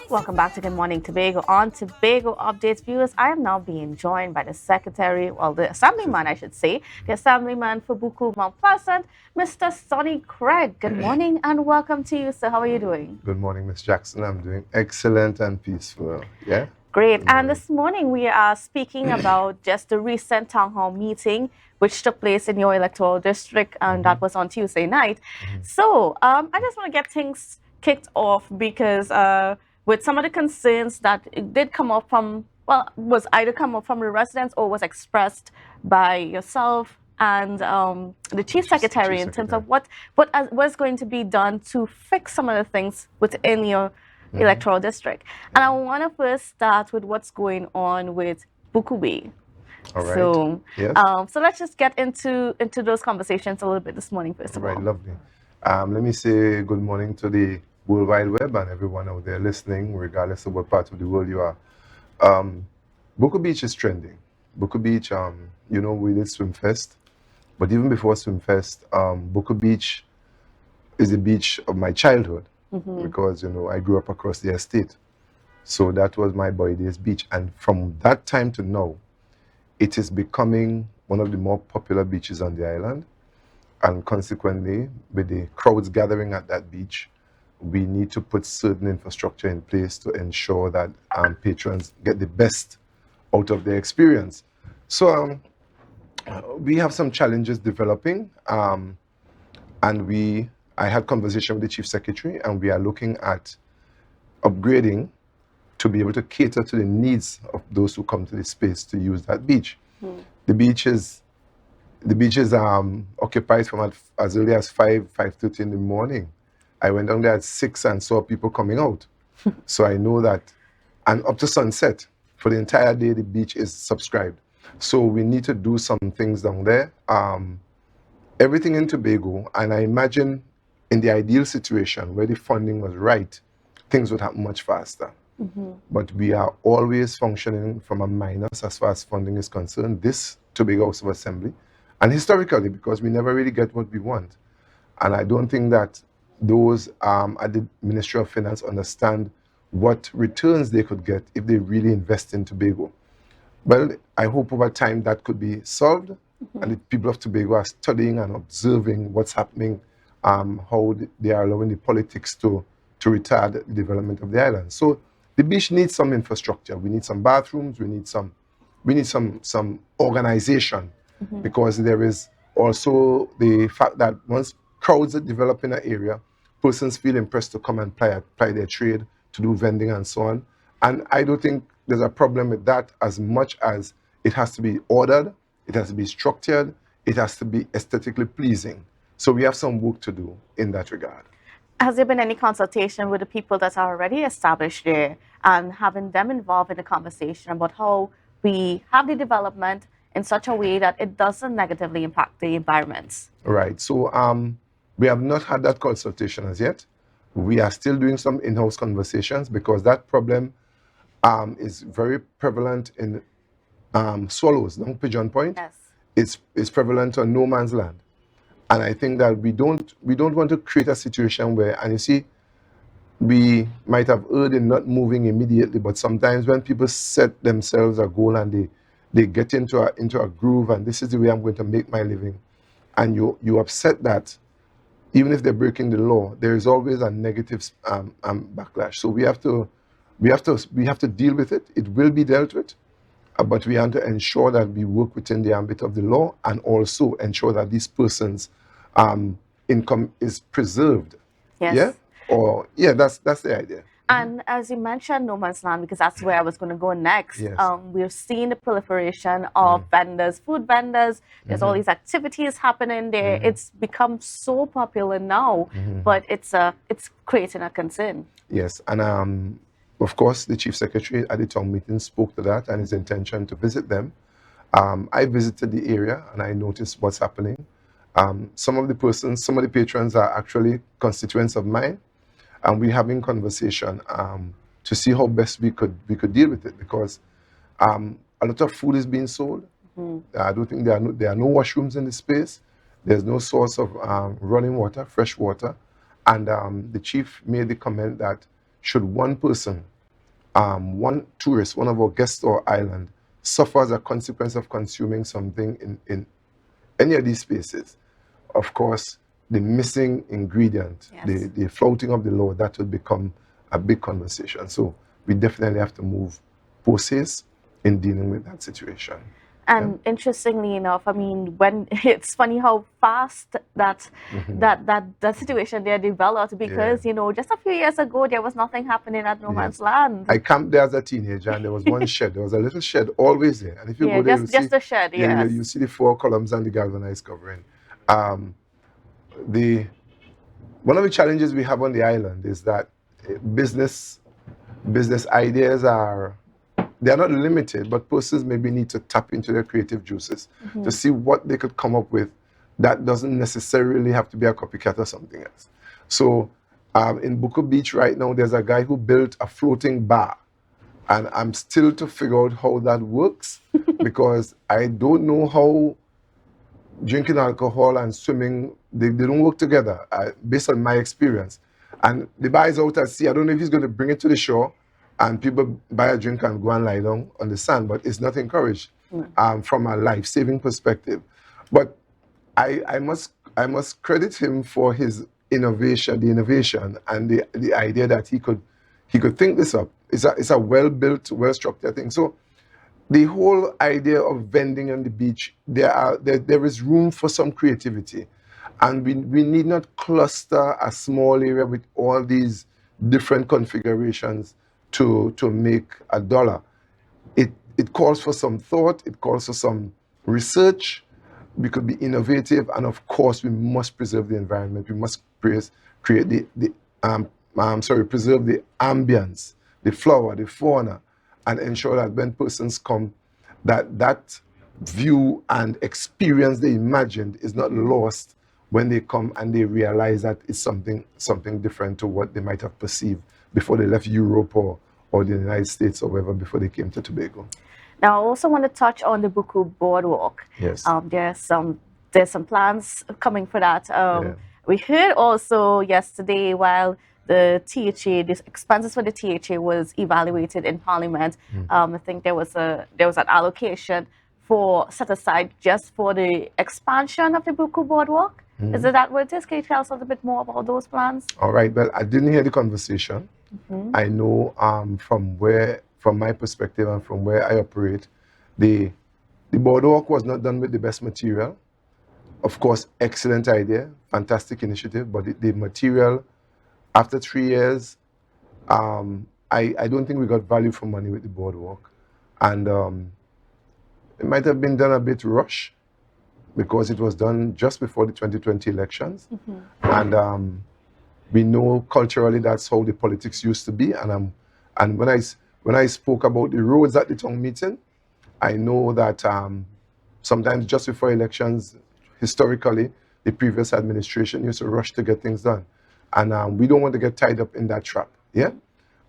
Welcome back to Good Morning Tobago. On Tobago Updates, viewers, I am now being joined by the Secretary, well, the Assemblyman, I should say, the Assemblyman for Buccoo Mount Pleasant, Mr. Sonny Craig. Good morning and welcome to you, sir. How are you doing? Good morning, Ms. Jackson. I'm doing excellent and peaceful. Yeah? Great. And this morning we are speaking about just the recent town hall meeting which took place in your electoral district, and that was on Tuesday night. So I just want to get things kicked off because with some of the concerns that it did come up from, well, was either come up from the residents or was expressed by yourself and the Chief Secretary in terms of what's going to be done to fix some of the things within your electoral district. And I want to first start with what's going on with Buccoo Beach. All right. So, Yes. so let's just get into those conversations a little bit this morning, first of all. Right, lovely. Let me say good morning to the World Wide Web and everyone out there listening, regardless of what part of the world you are. Buccoo Beach is trending. Buccoo Beach, you know, we did Swim Fest, but even before Swim Fest, Buccoo Beach is the beach of my childhood because, you know, I grew up across the estate. So that was my boy days beach. And from that time to now, it is becoming one of the more popular beaches on the island. And consequently, with the crowds gathering at that beach, we need to put certain infrastructure in place to ensure that patrons get the best out of their experience. So we have some challenges developing, and I had conversation with the Chief Secretary, and we are looking at upgrading to be able to cater to the needs of those who come to the space to use that beach. The beach is occupied from as early as 5:30 in the morning. I went down there at 6 and saw people coming out. So I know that, and up to sunset, for the entire day, the beach is subscribed. So we need to do some things down there. Everything in Tobago, and I imagine in the ideal situation where the funding was right, things would happen much faster. But we are always functioning from a minus as far as funding is concerned, this Tobago House of Assembly, and historically, because we never really get what we want. And I don't think that those at the Ministry of Finance understand what returns they could get if they really invest in Tobago. Well, I hope over time that could be solved, and the people of Tobago are studying and observing what's happening, how they are allowing the politics to retard the development of the island. So the beach needs some infrastructure. We need some bathrooms. We need some organization, because there is also the fact that once crowds are developed in an area, persons feel impressed to come and apply their trade, to do vending and so on. And I don't think there's a problem with that, as much as it has to be ordered, it has to be structured, it has to be aesthetically pleasing. So we have some work to do in that regard. Has there been any consultation with the people that are already established there and having them involved in the conversation about how we have the development in such a way that it doesn't negatively impact the environment? Right. So we have not had that consultation as yet. We are still doing some in-house conversations because that problem is very prevalent in swallows, long Pigeon Point. Yes. It's prevalent on no man's land. And I think that we don't want to create a situation where, and you see, we might have heard in not moving immediately, but sometimes when people set themselves a goal and they get into a groove, and this is the way I'm going to make my living, and you upset that, even if they're breaking the law, there is always a negative backlash. So we have to deal with it. It will be dealt with. But we have to ensure that we work within the ambit of the law, and also ensure that these persons' income is preserved. Yes. Yeah? That's the idea. And as you mentioned, no man's land, because that's where I was going to go next. Yes. We're seeing the proliferation of vendors, food vendors. There's all these activities happening there. It's become so popular now, but it's creating a concern. Yes, and of course, the Chief Secretary at the town meeting spoke to that and his intention to visit them. I visited the area and I noticed what's happening. Some of the patrons are actually constituents of mine, and we're having conversation to see how best we could deal with it, because a lot of food is being sold. I don't think there are no washrooms in the space. There's no source of running water, fresh water, and the chief made the comment that should one person one of our guests to our island, suffer as a consequence of consuming something in any of these spaces, of course, the missing ingredient, Yes. the flouting of the law, that would become a big conversation. So we definitely have to move post haste in dealing with that situation. And interestingly enough, I mean, when it's funny how fast that that situation there developed, because you know, just a few years ago there was nothing happening at No Man's Land. I camped there as a teenager, and there was one shed. There was a little shed always there, and if you go there, you'll just see a shed. Yes. you see the 4 columns and the galvanized covering. One of the challenges we have on the island is that business ideas they're not limited, but persons maybe need to tap into their creative juices to see what they could come up with that doesn't necessarily have to be a copycat or something else. So in Buccoo Beach right now, there's a guy who built a floating bar, and I'm still to figure out how that works because I don't know how drinking alcohol and swimming, they don't work together, based on my experience. And the bar is out at sea. I don't know if he's going to bring it to the shore and people buy a drink and go and lie down on the sand, but it's not encouraged from a life-saving perspective. But I must credit him for his innovation, and the idea that he could think this up. It's a well-built, well-structured thing. So the whole idea of vending on the beach, there is room for some creativity. And we need not cluster a small area with all these different configurations to make a dollar. It calls for some thought, it calls for some research. We could be innovative, and of course we must preserve the environment. We must preserve the ambience, the flora, the fauna, and ensure that when persons come, that view and experience they imagined is not lost when they come and they realize that it's something different to what they might have perceived before they left Europe or the United States or wherever before they came to Tobago. Now, I also want to touch on the Buccoo Boardwalk. Yes. There's some plans coming for that. We heard also yesterday, while the THA, the expenses for the THA was evaluated in Parliament, I think there was an allocation set aside just for the expansion of the Buccoo Boardwalk. Is it that what it is? Can you tell us a little bit more about those plans? All right. Well, I didn't hear the conversation. I know from my perspective and from where I operate, the boardwalk was not done with the best material. Of course, excellent idea, fantastic initiative, but the material, after 3 years, I don't think we got value for money with the boardwalk. And it might have been done a bit rush because it was done just before the 2020 elections. And we know culturally that's how the politics used to be. And when I spoke about the roads at the town meeting, I know that sometimes just before elections, historically, the previous administration used to rush to get things done. And we don't want to get tied up in that trap. Yeah?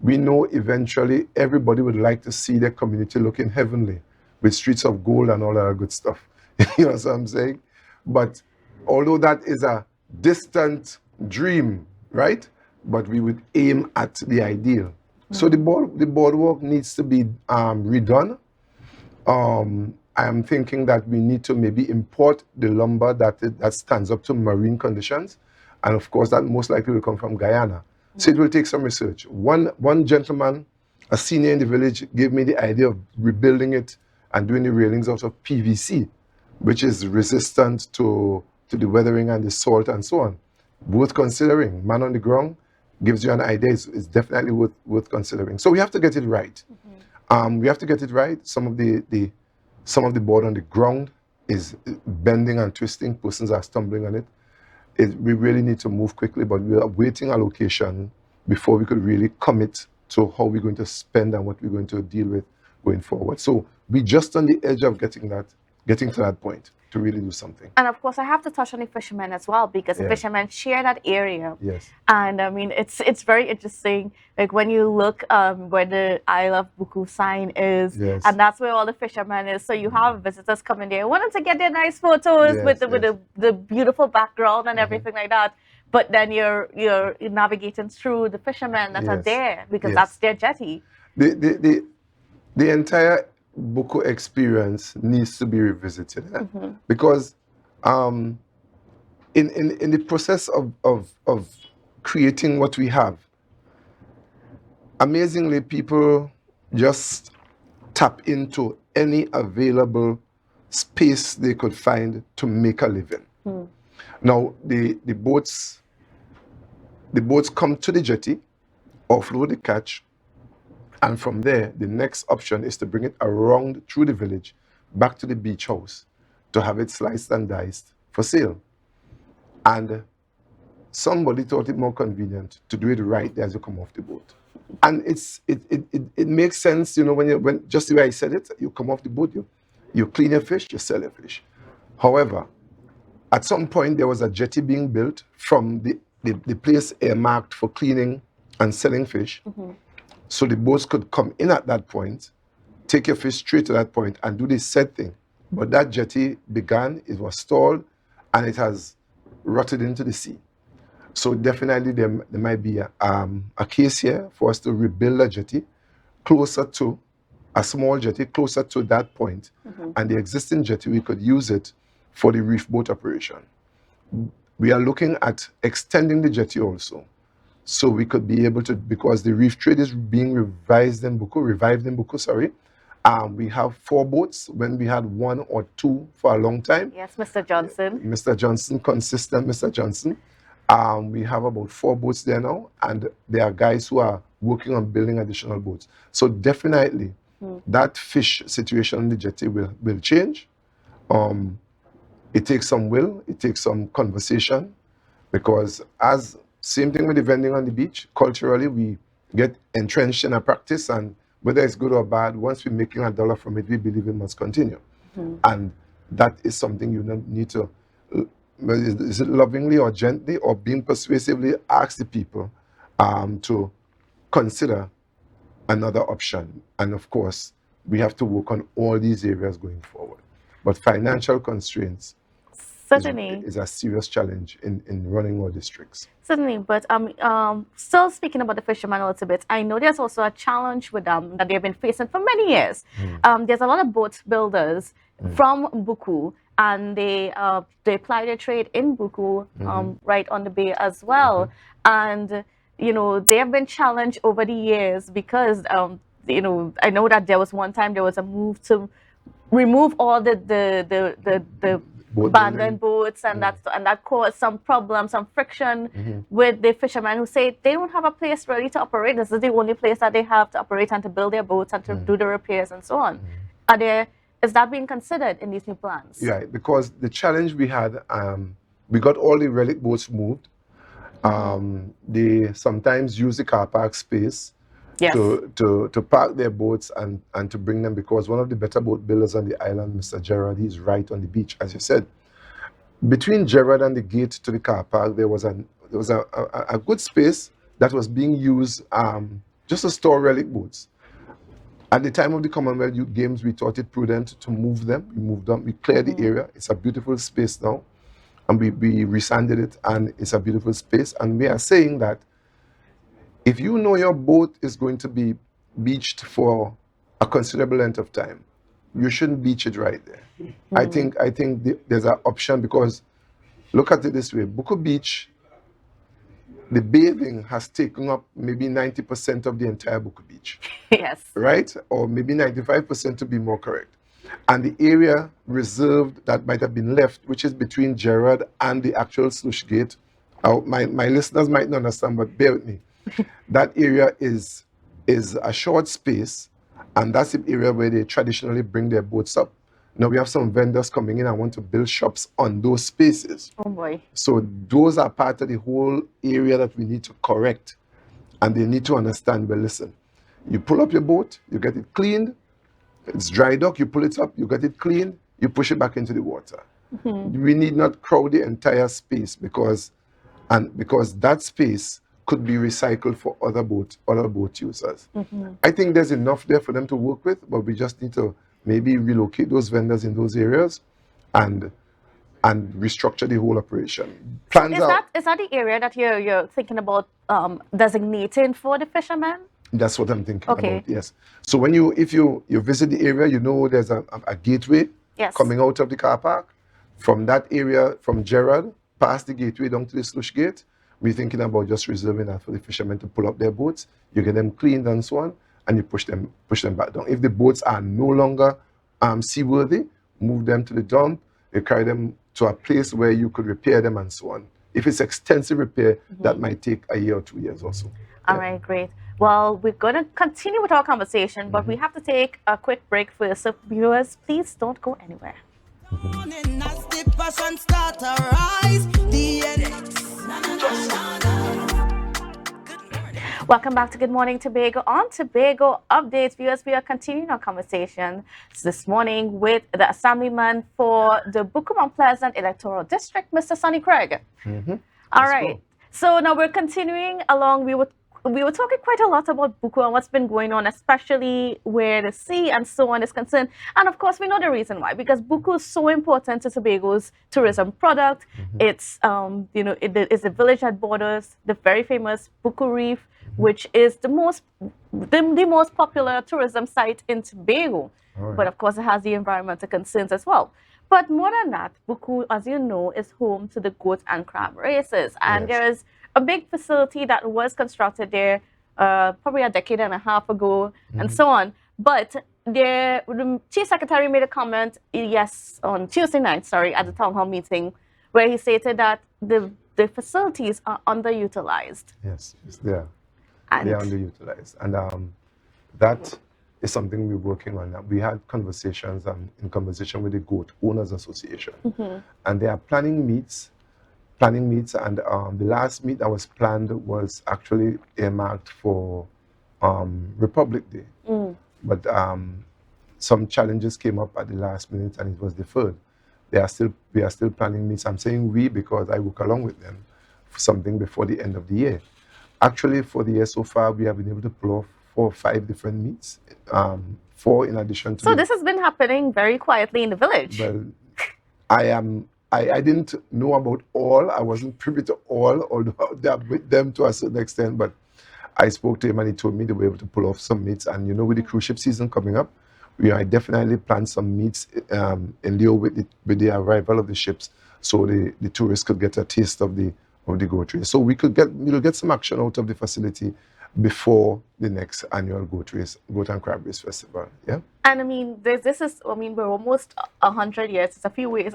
We know eventually everybody would like to see their community looking heavenly with streets of gold and all that good stuff. You know what I'm saying? But although that is a distant dream, right? But we would aim at the ideal. So the boardwalk needs to be redone. I am thinking that we need to maybe import the lumber that stands up to marine conditions. And of course, that most likely will come from Guyana. So it will take some research. One gentleman, a senior in the village, gave me the idea of rebuilding it and doing the railings out of PVC, which is resistant to the weathering and the salt and so on. Worth considering. Man on the ground gives you an idea. It's definitely worth considering. So we have to get it right. We have to get it right. Some of the board on the ground is bending and twisting. Persons are stumbling on it. We really need to move quickly, but we are awaiting allocation before we could really commit to how we're going to spend and what we're going to deal with going forward. So we're just on the edge of getting to that point to really do something. And of course, I have to touch on the fishermen as well, because the fishermen share that area. Yes. And I mean, it's very interesting. Like when you look where the I Love Buccoo sign is, and that's where all the fishermen is. So you have visitors coming there wanting to get their nice photos with the beautiful background and everything like that. But then you're navigating through the fishermen that are there because that's their jetty. the entire Buccoo experience needs to be revisited because in the process of creating what we have, amazingly, people just tap into any available space they could find to make a living. Now, the boats come to the jetty, offload the catch, and from there, the next option is to bring it around through the village, back to the beach house, to have it sliced and diced for sale. And somebody thought it more convenient to do it right there as you come off the boat. And it makes sense, you know, when just the way I said it, you come off the boat, you clean your fish, you sell your fish. However, at some point there was a jetty being built from the place earmarked for cleaning and selling fish. So the boats could come in at that point, take your fish straight to that point and do the said thing. But that jetty began, it was stalled, and it has rotted into the sea. So definitely there might be a case here for us to rebuild a jetty closer to, a small jetty closer to that point. And the existing jetty, we could use it for the reef boat operation. We are looking at extending the jetty also. So we could be able to, because the reef trade is being revived in Buccoo, sorry. We have 4 boats when we had 1 or 2 for a long time. Yes, Mr. Johnson. Mr. Johnson, consistent Mr. Johnson. We have about 4 boats there now, and there are guys who are working on building additional boats. So definitely that fish situation on the jetty will change. It takes some will, it takes some conversation, because same thing with the vending on the beach. Culturally, we get entrenched in a practice, and whether it's good or bad, once we're making $1 from it, we believe it must continue. And that is something you need to, is it lovingly or gently or being persuasively, ask the people to consider another option. And of course, we have to work on all these areas going forward. But financial constraints Certainly. is a serious challenge in running our districts. Certainly, but still speaking about the fishermen a little bit, I know there's also a challenge with them that they've been facing for many years. There's a lot of boat builders from Buccoo, and they apply their trade in Buccoo, right on the bay as well. And you know, they have been challenged over the years because you know, I know that there was one time there was a move to remove all the abandoned boats, and that caused some problems, some friction with the fishermen who say they don't have a place really to operate. This is the only place that they have to operate and to build their boats and to do the repairs and so on. Is that being considered in these new plans? Yeah, because the challenge we had, we got all the relic boats moved. They sometimes use the car park space to park their boats and to bring them, because one of the better boat builders on the island, Mr. Gerard, he's right on the beach, as you said. Between Gerard and the gate to the car park, there was a good space that was being used just to store relic boats. At the time of the Commonwealth Youth Games, we thought it prudent to move them. We moved them, we cleared the area. It's a beautiful space now. And we resanded it, and it's a beautiful space. And we are saying that if you know your boat is going to be beached for a considerable length of time, you shouldn't beach it right there. I think there's an option, because look at it this way: Buccoo Beach, the bathing has taken up maybe 90% of the entire Buccoo Beach. Yes. Right? Or maybe 95% to be more correct. And the area reserved that might have been left, which is between Gerard and the actual sluice gate. My listeners might not understand, but bear with me. That area is a short space, and that's the area where they traditionally bring their boats up. Now we have some vendors coming in and want to build shops on those spaces. Oh boy. So those are part of the whole area that we need to correct. And they need to understand, well, listen, you pull up your boat, you get it cleaned, it's dry dock, you pull it up, you get it cleaned, you push it back into the water. We need not crowd the entire space, because that space could be recycled for other boat users. I think there's enough there for them to work with, but we just need to maybe relocate those vendors in those areas and restructure the whole operation. Is that the area that you're thinking about designating for the fishermen? That's what I'm thinking Okay. about, yes. So when if you visit the area, you know there's a gateway Yes. coming out of the car park. From that area, from Gerald, past the gateway down to the sluice gate, we're thinking about just reserving that for the fishermen to pull up their boats. You get them cleaned and so on, and you push them back down. If the boats are no longer seaworthy, move them to the dump. You carry them to a place where you could repair them and so on. If it's extensive repair, that might take a year or 2 years or so. All right, great. Well, we're going to continue with our conversation, but we have to take a quick break first. So, viewers, please don't go anywhere. Welcome back to Good Morning Tobago. On Tobago Updates, viewers, we are continuing our conversation this morning with the Assemblyman for the Buccoo Mount Pleasant Electoral District, Mr. Sonny Craig. All right. So now we're continuing along. We were talking quite a lot about Buccoo and what's been going on, especially where the sea and so on is concerned. And of course, we know the reason why, because Buccoo is so important to Tobago's tourism product. It's, it is a village that borders the very famous Buccoo Reef, which is the most popular tourism site in Tobago. But of course, it has the environmental concerns as well. But more than that, Buccoo, as you know, is home to the goat and crab races. And there is a big facility that was constructed there probably a decade and a half ago and so on. But the Chief Secretary made a comment, on Tuesday night, at the town hall meeting, where he stated that the facilities are underutilized. Yes, they are. They are underutilized. And that is something we're working on. We had conversations in conversation with the Goat Owners Association. And they are planning meets. And the last meet that was planned was actually earmarked for Republic Day. But some challenges came up at the last minute and it was deferred. We are still planning meets. I'm saying we because I work along with them for something before the end of the year. Actually, for the year so far, we have been able to pull off 4 or 5 different meets, 4 in addition to... So this has been happening very quietly in the village. Well, I didn't know about all. I wasn't privy to all, although they are with them to a certain extent, but I spoke to him and he told me they were able to pull off some meets. And you know, with the cruise ship season coming up, we are definitely plan some meets in lieu with the arrival of the ships, so the tourists could get a taste of the goat race. So we'll get some action out of the facility before the next annual goat and crab race festival. Yeah. And I mean, we're almost 100 years. It's a few years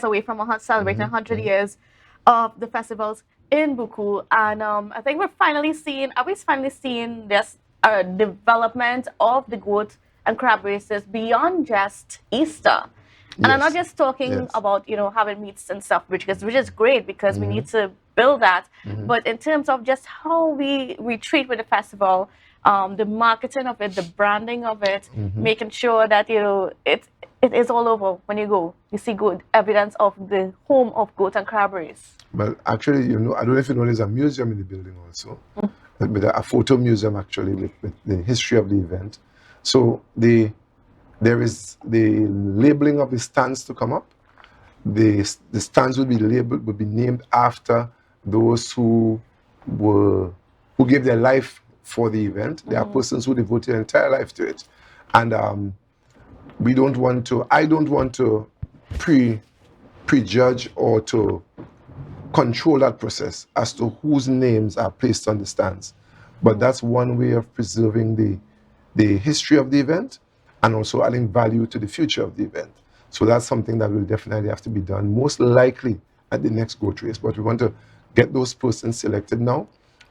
away from celebrating 100 years of the festivals in Buccoo. And I think we're finally seeing this development of the goat and crab races beyond just Easter. And I'm not just talking about, having meets and stuff, which is great because we need to build that. But in terms of just how we treat with the festival, the marketing of it, the branding of it, making sure that, it is all over when you go. You see good evidence of the home of goat and crab race. Well, actually, I don't know if you know, there's a museum in the building also. But a photo museum, actually, with the history of the event. So there is the labeling of the stands to come up. The stands will be labeled, will be named after those who gave their life for the event. There are persons who devoted their entire life to it. And I don't want to prejudge or to control that process as to whose names are placed on the stands. But that's one way of preserving the history of the event and also adding value to the future of the event. So that's something that will definitely have to be done, most likely at the next goat race. But we want to get those persons selected now.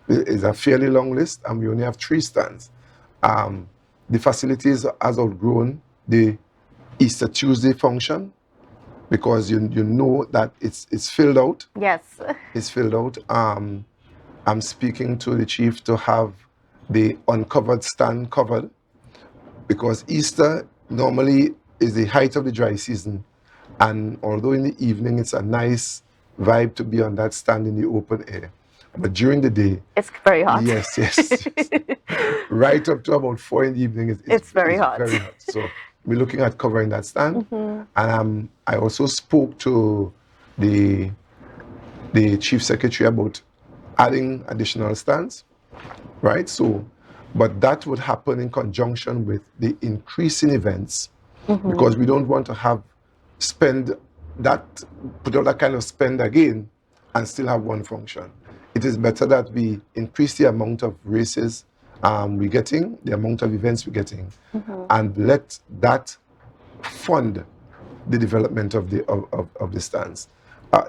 It's a fairly long list, and we only have 3 stands. The facilities has outgrown the Easter Tuesday function because you know that it's filled out. Yes. It's filled out. I'm speaking to the chief to have the uncovered stand covered, because Easter normally is the height of the dry season, and although in the evening it's a nice vibe to be on that stand in the open air, but during the day it's very hot. Yes. Right up to about 4 in the evening, it's very hot. Very hot. So we're looking at covering that stand, and I also spoke to the chief secretary about adding additional stands, right? So But that would happen in conjunction with the increase in events, because we don't want to have put out that kind of spend again and still have one function. It is better that we increase the amount of races we're getting, the amount of events we're getting, and let that fund the development of the stands.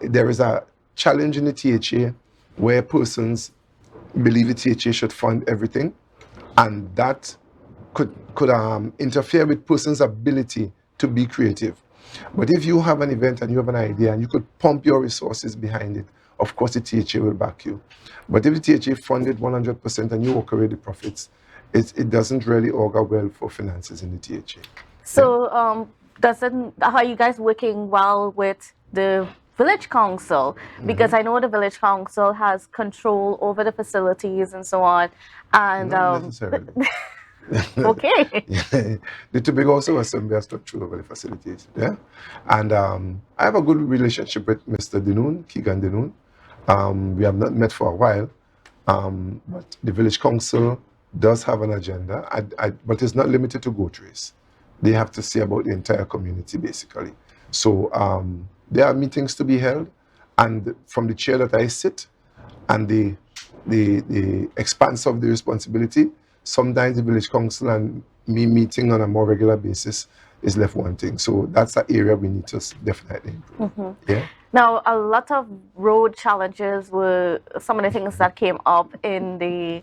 There is a challenge in the THA where persons believe the THA should fund everything, and that could interfere with persons' ability to be creative. But if you have an event and you have an idea and you could pump your resources behind it, of course the THA will back you. But if the THA funded 100% and you walk away the profits, it doesn't really augur well for finances in the THA. So, are you guys working well with the village council? Because I know the village council has control over the facilities and so on. And Not necessarily. okay. The Tobago also Assembly has control over the facilities. Yeah, and I have a good relationship with Mr. Denoon, Keegan Denoon. We have not met for a while, but the village council does have an agenda. But it's not limited to goat race. They have to see about the entire community basically. So there are meetings to be held, and from the chair that I sit, and the expanse of the responsibility, sometimes the village council and me meeting on a more regular basis is left wanting. So that's an area we need to definitely improve. Yeah. Now, a lot of road challenges were some of the things that came up in the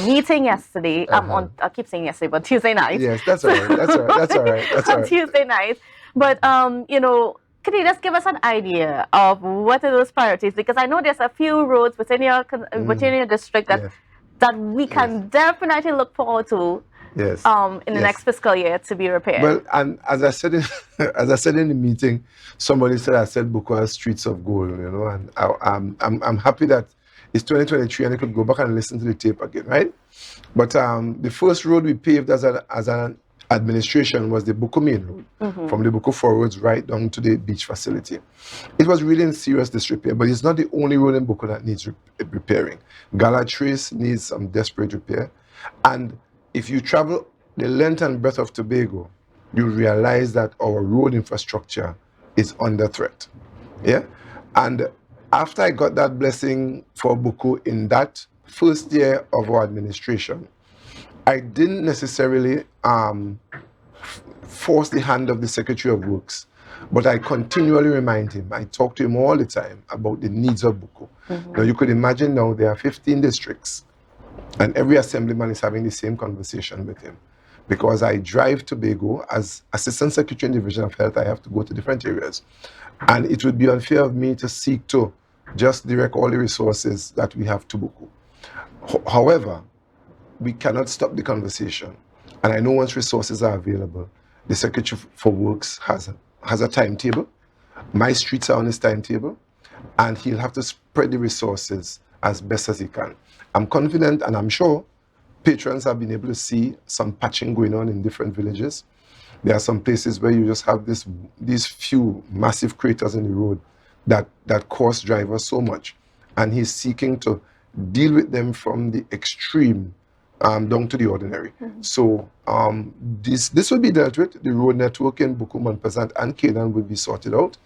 meeting yesterday. I keep saying yesterday, but Tuesday night. Yes, that's all right. That's all right. That's all right. That's all On right. Tuesday night. But could you just give us an idea of what are those priorities? Because I know there's a few roads within your district that Yes. that we can definitely look forward to Yes. in the next fiscal year to be repaired. Well, and as I said in the meeting, somebody said I said Buccoo has streets of gold, and I'm happy that it's 2023 and I could go back and listen to the tape again, right? But the first road we paved as an administration was the Buccoo Main Road, from the Buccoo forwards right down to the beach facility. It was really in serious disrepair, but it's not the only road in Buccoo that needs repairing. Gala Trace needs some desperate repair, and if you travel the length and breadth of Tobago, you realize that our road infrastructure is under threat. Yeah, and after I got that blessing for Buccoo in that first year of our administration, I didn't necessarily force the hand of the Secretary of Works, but I continually remind him. I talk to him all the time about the needs of Buccoo. Now you could imagine now there are 15 districts, and every assemblyman is having the same conversation with him. Because I drive Tobago as Assistant Secretary in the Division of Health, I have to go to different areas. And it would be unfair of me to seek to just direct all the resources that we have to Buccoo. However, we cannot stop the conversation. And I know once resources are available, the Secretary for Works has a timetable. My streets are on his timetable, and he'll have to spread the resources as best as he can. I'm confident, and I'm sure patrons have been able to see some patching going on in different villages. There are some places where you just have these few massive craters in the road that cost drivers so much, and he's seeking to deal with them from the extreme down to the ordinary. So this will be dealt with. The road network in Buccoo, Montpezat, and Canaan will be sorted out,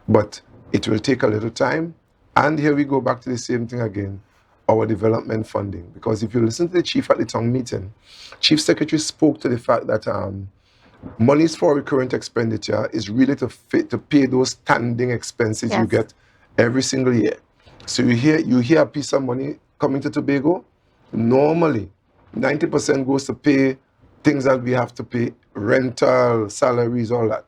but it will take a little time. And here we go back to the same thing again, our development funding. Because if you listen to the chief at the town meeting, Chief Secretary spoke to the fact that monies for recurrent expenditure is really to pay those standing expenses you get every single year. So you hear a piece of money coming to Tobago, normally 90% goes to pay things that we have to pay, rental, salaries, all that.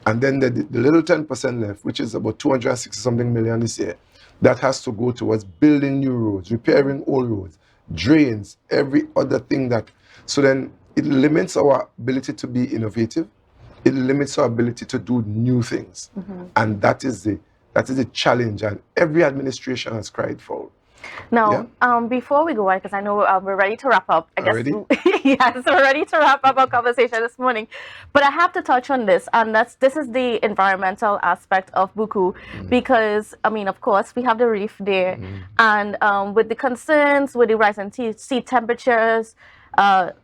And then the little 10% left, which is about 260 something million this year, that has to go towards building new roads, repairing old roads, drains, every other thing that. So then it limits our ability to be innovative. It limits our ability to do new things. And that is the challenge, and every administration has cried foul. Now, before we go on, because I know we're ready to wrap up. I Already? guess yes, we're ready to wrap up our conversation this morning. But I have to touch on this, and this is the environmental aspect of Buccoo, because I mean, of course, we have the reef there, and with the concerns with the rising sea temperatures,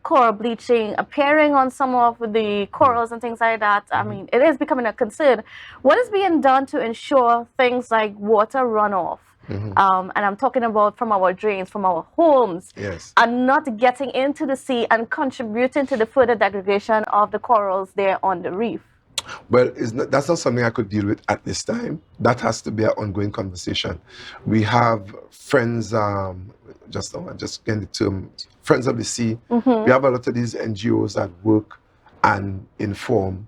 coral bleaching appearing on some of the corals and things like that. I mean, it is becoming a concern. What is being done to ensure things like water runoff? And I'm talking about from our drains, from our homes, Yes. and not getting into the sea and contributing to the further degradation of the corals there on the reef. Well, that's not something I could deal with at this time. That has to be an ongoing conversation. We have friends, just getting the term, Friends of the Sea. We have a lot of these NGOs that work and inform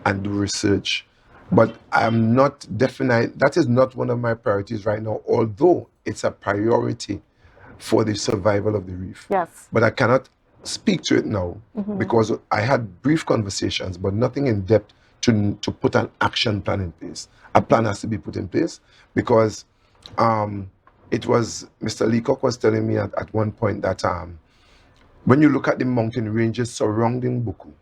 and do research. But I'm not definite, that is not one of my priorities right now, although it's a priority for the survival of the reef. Yes. But I cannot speak to it now because I had brief conversations, but nothing in depth to put an action plan in place. A plan has to be put in place because it was, Mr. Leacock was telling me at one point that when you look at the mountain ranges surrounding Buccoo,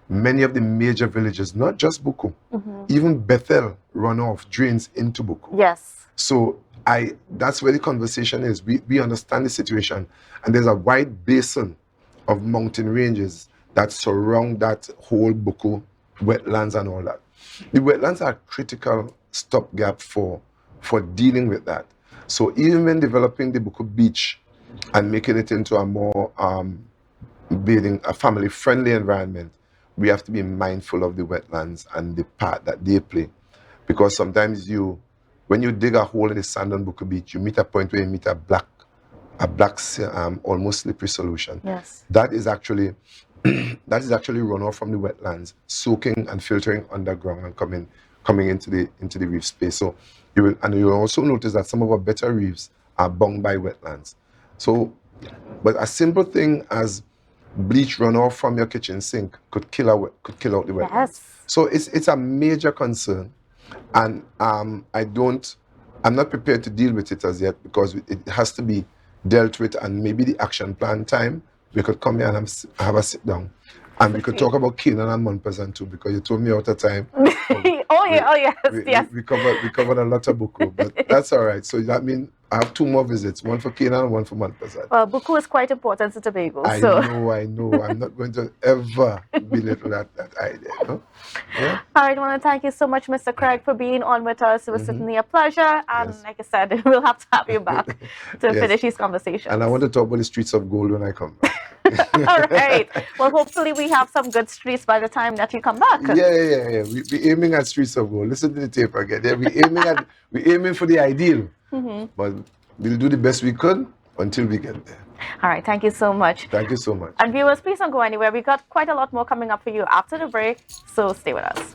many of the major villages, not just Buccoo, even Bethel runoff drains into Buccoo. Yes. So that's where the conversation is. We understand the situation, and there's a wide basin of mountain ranges that surround that whole Buccoo, wetlands and all that. The wetlands are a critical stopgap for dealing with that. So even when developing the Buccoo Beach and making it into a more a family-friendly environment, we have to be mindful of the wetlands and the part that they play. Because sometimes when you dig a hole in the sand on Buccoo Beach, you meet a point where you meet a black, almost slippery solution. Yes. That is actually runoff from the wetlands, soaking and filtering underground and coming into the reef space. So you'll also notice that some of our better reefs are bound by wetlands. So, but a simple thing as bleach runoff from your kitchen sink could kill out the wetlands. Yes. So it's a major concern, and I'm not prepared to deal with it as yet because it has to be dealt with, and maybe the action plan time we could come here and have a sit down, and we could talk about Canaan and Montpezat too, because you told me out of time. Yes. We covered a lot of Buccoo, but that's all right. So that means I have 2 more visits, one for Canaan and one for Montpezat. Well, Buccoo is quite important to Tobago. I know. I'm not going to ever belittle that idea. No? Yeah. All right, I want to thank you so much, Mr. Craig, for being on with us. It was certainly a pleasure. And like I said, we'll have to have you back to finish these conversations. And I want to talk about the streets of gold when I come back. All right. Well, hopefully we have some good streets by the time that you come back. Yeah. We're aiming at streets of gold. Listen to the tape again. Yeah, we're aiming for the ideal. But we'll do the best we could until we get there. All right. Thank you so much. Thank you so much. And viewers, please don't go anywhere. We got quite a lot more coming up for you after the break, so stay with us.